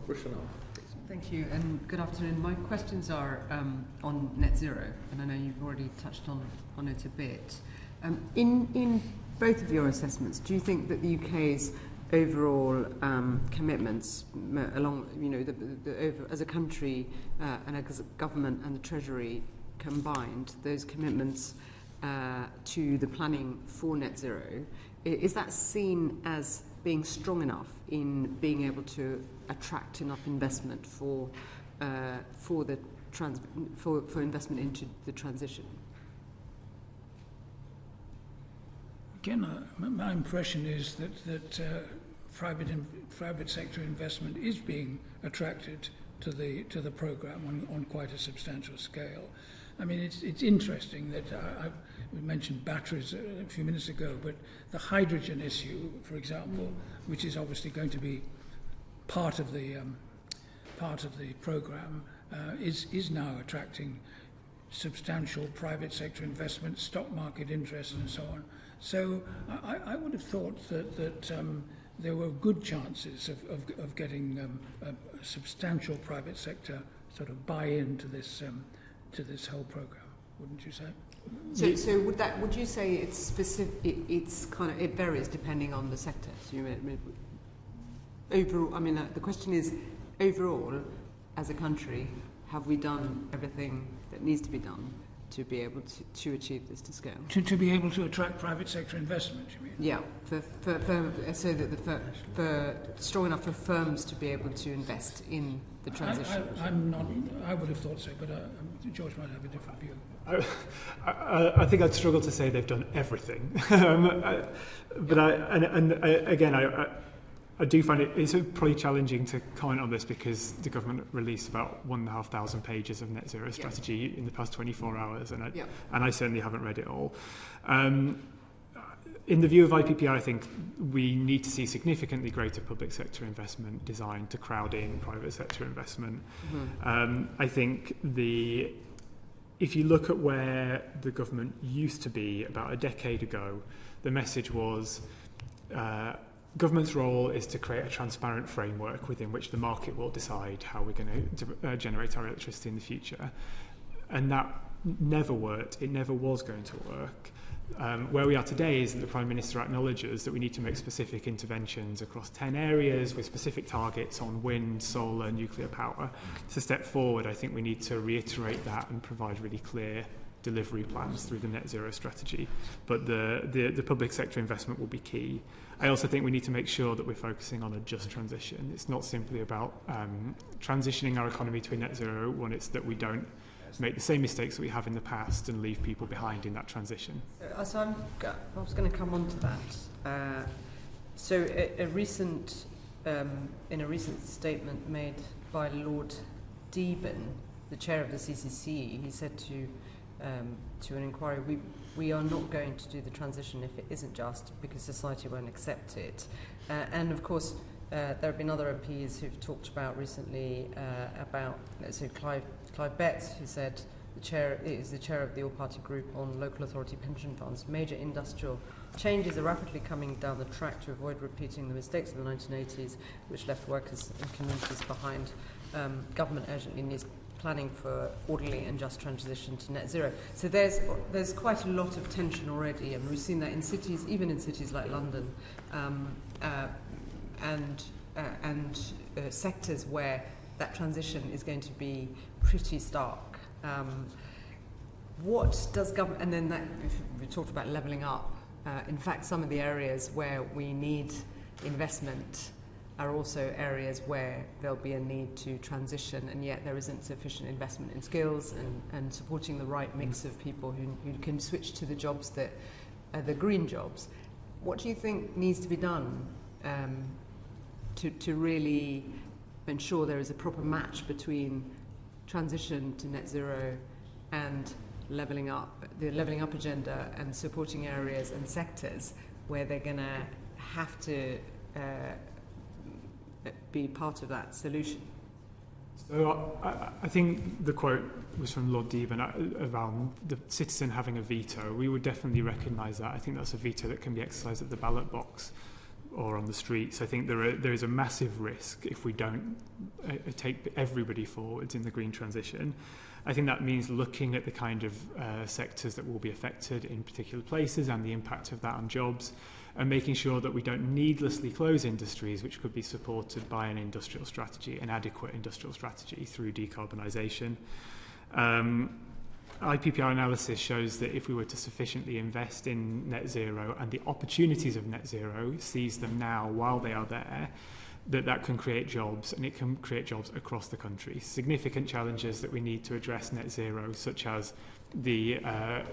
Rushanara. Thank you, and good afternoon. My questions are on net zero, and I know you've already touched on it a bit. In both of your assessments, do you think that the UK's overall commitments along, as a country and as a government and the Treasury combined, those commitments to the planning for net zero, is that seen as being strong enough in being able to attract enough investment for investment into the transition? Again, my impression is that private sector investment is being attracted to the programme on quite a substantial scale. I mean, it's interesting that we mentioned batteries a few minutes ago, but the hydrogen issue, for example, which is obviously going to be part of the programme, is now attracting substantial private sector investment, stock market interest, and so on. So I would have thought that there were good chances of getting a substantial private sector sort of buy-in to this whole programme, wouldn't you say? So would you say it's specific? It varies depending on the sector. So overall, I mean, the question is, overall, as a country, have we done everything that needs to be done to be able to achieve this to scale? To be able to attract private sector investment, you mean? Yeah, so that for strong enough for firms to be able to invest in the transition. I would have thought so, but George might have a different view. I think I'd struggle to say they've done everything, but I do find it's probably challenging to comment on this because the government released about 1,500 pages of net zero strategy in the past 24 hours, and I certainly haven't read it all. In the view of IPPI, I think we need to see significantly greater public sector investment designed to crowd in private sector investment. Mm-hmm. I think if you look at where the government used to be about a decade ago, the message was government's role is to create a transparent framework within which the market will decide how we're going to generate our electricity in the future. And that never worked. It never was going to work. Where we are today is that the Prime Minister acknowledges that we need to make specific interventions across 10 areas with specific targets on wind, solar, nuclear power. To step forward, I think we need to reiterate that and provide really clear delivery plans through the net zero strategy. But the public sector investment will be key. I also think we need to make sure that we're focusing on a just transition. It's not simply about transitioning our economy to a net zero when it's that we don't make the same mistakes that we have in the past and leave people behind in that transition. So I was going to come on to that. So in a recent statement made by Lord Deben, the chair of the CCC, he said to an inquiry, we are not going to do the transition if it isn't just, because society won't accept it. And of course, there have been other MPs who've talked about recently so Clive Betts, who said is the chair of the all-party group on local authority pension funds. Major industrial changes are rapidly coming down the track to avoid repeating the mistakes of the 1980s, which left workers and communities behind. Government urgently needs planning for orderly and just transition to net zero. So there's quite a lot of tension already, and we've seen that in cities, even in cities like London, and sectors where that transition is going to be pretty stark. What does government, and then we talked about levelling up. In fact, some of the areas where we need investment are also areas where there'll be a need to transition, and yet there isn't sufficient investment in skills and supporting the right mix of people who can switch to the jobs that are the green jobs. What do you think needs to be done to really ensure there is a proper match between transition to net zero and levelling up, the levelling up agenda, and supporting areas and sectors where they're going to have to be part of that solution? So I think the quote was from Lord Deben around the citizen having a veto. We would definitely recognise that. I think that's a veto that can be exercised at the ballot box. or on the streets. I think there is a massive risk if we don't take everybody forwards in the green transition. I think that means looking at the kind of sectors that will be affected in particular places and the impact of that on jobs, and making sure that we don't needlessly close industries which could be supported by an industrial strategy, an adequate industrial strategy through decarbonisation. IPPR analysis shows that if we were to sufficiently invest in net zero and the opportunities of net zero, seize them now while they are there, that can create jobs, and it can create jobs across the country. Significant challenges that we need to address net zero, such as the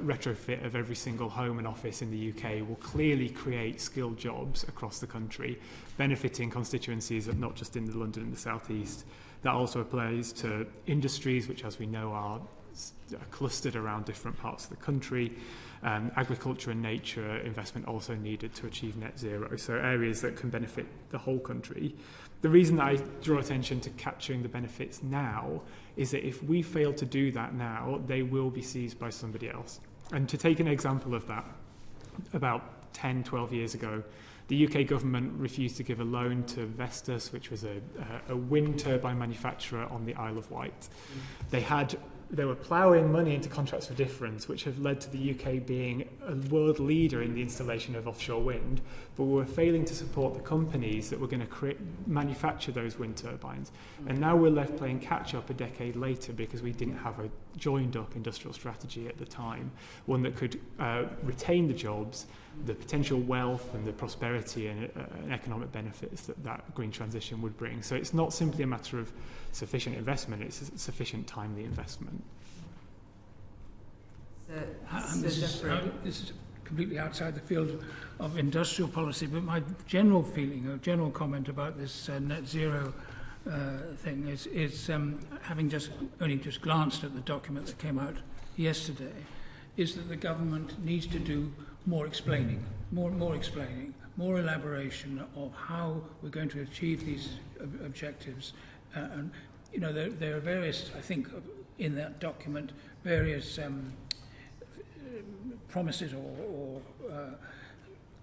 retrofit of every single home and office in the UK, will clearly create skilled jobs across the country, benefiting constituencies of not just in the London and the South East. That also applies to industries, which, as we know, are clustered around different parts of the country. Agriculture and nature investment also needed to achieve net zero, so areas that can benefit the whole country. The reason that I draw attention to capturing the benefits now is that if we fail to do that now, they will be seized by somebody else. And to take an example of that, about 10, 12 years ago, the UK government refused to give a loan to Vestas, which was a wind turbine manufacturer on the Isle of Wight. They were ploughing money into contracts for difference, which have led to the UK being a world leader in the installation of offshore wind, but we were failing to support the companies that were going to manufacture those wind turbines. And now we're left playing catch-up a decade later because we didn't have a joined-up industrial strategy at the time, one that could retain the jobs, the potential wealth and the prosperity and economic benefits that green transition would bring. So it's not simply a matter of sufficient investment, it's a sufficient timely investment. This is completely outside the field of industrial policy, but my general feeling, a general comment about this net zero thing is having only just glanced at the document that came out yesterday, is that the government needs to do more explaining, more elaboration of how we're going to achieve these objectives. And you know, there are various, I think, in that document, various promises or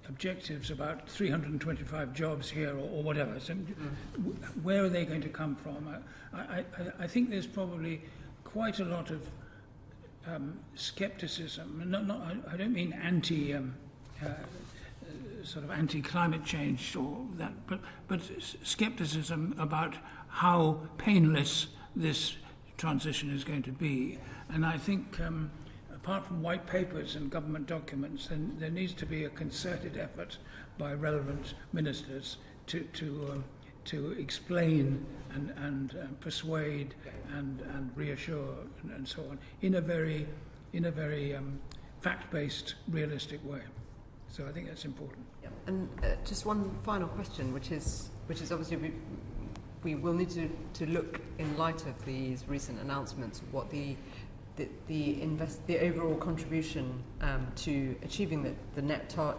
objectives about 325 jobs here or whatever. So where are they going to come from? I think there's probably quite a lot of skepticism. I don't mean sort of anti-climate change or that, but skepticism about how painless this transition is going to be. And I think, apart from white papers and government documents, then there needs to be a concerted effort by relevant ministers to explain and persuade and reassure and so on in a very fact-based, realistic way. So I think that's important. Yeah. And just one final question, which is obviously we will need to look in light of these recent announcements what the overall contribution to achieving the net zero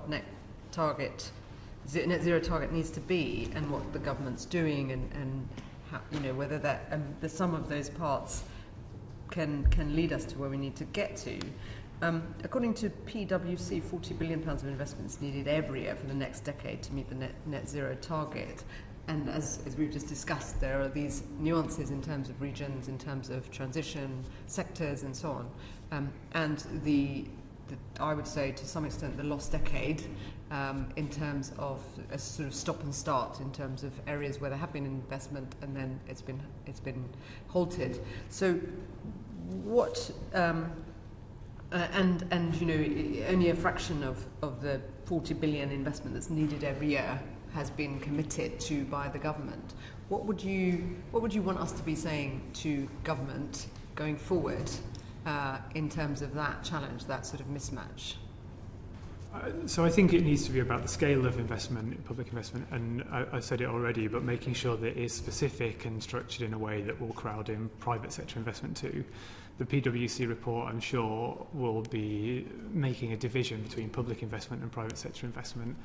target needs to be, and what the government's doing, and how, you know, whether that the sum of those parts can lead us to where we need to get to. According to PwC, £40 billion of investments needed every year for the next decade to meet the net zero target. And as we've just discussed, there are these nuances in terms of regions, in terms of transition, sectors, and so on. And I would say, to some extent, the lost decade in terms of a sort of stop and start in terms of areas where there have been investment and then it's been halted. So what? And you know, only a fraction of the 40 billion investment that's needed every year has been committed to by the government. What would you want us to be saying to government going forward in terms of that challenge, that sort of mismatch? So I think it needs to be about the scale of investment, public investment, and I said it already, but making sure that it is specific and structured in a way that will crowd in private sector investment too. The PwC report, I'm sure, will be making a division between public investment and private sector investment.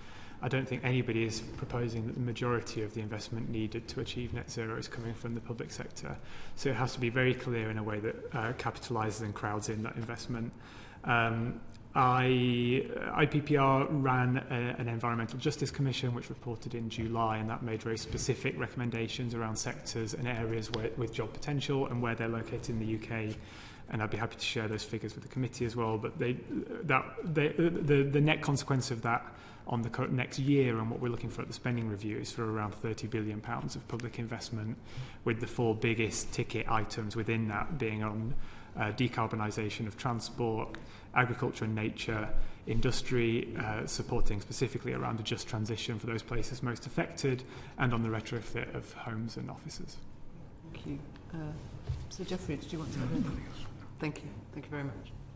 I don't think anybody is proposing that the majority of the investment needed to achieve net zero is coming from the public sector. So it has to be very clear in a way that capitalises and crowds in that investment. IPPR ran an Environmental Justice Commission which reported in July, and that made very specific recommendations around sectors and areas with job potential and where they're located in the UK. And I'd be happy to share those figures with the committee as well. But the net consequence of that on the next year and what we're looking for at the spending review is for around £30 billion of public investment, with the 4 biggest ticket items within that being on decarbonisation of transport, agriculture and nature, industry, supporting specifically around a just transition for those places most affected, and on the retrofit of homes and offices. Thank you. So Jeffrey, did you want to add anything? Thank you. Thank you very much.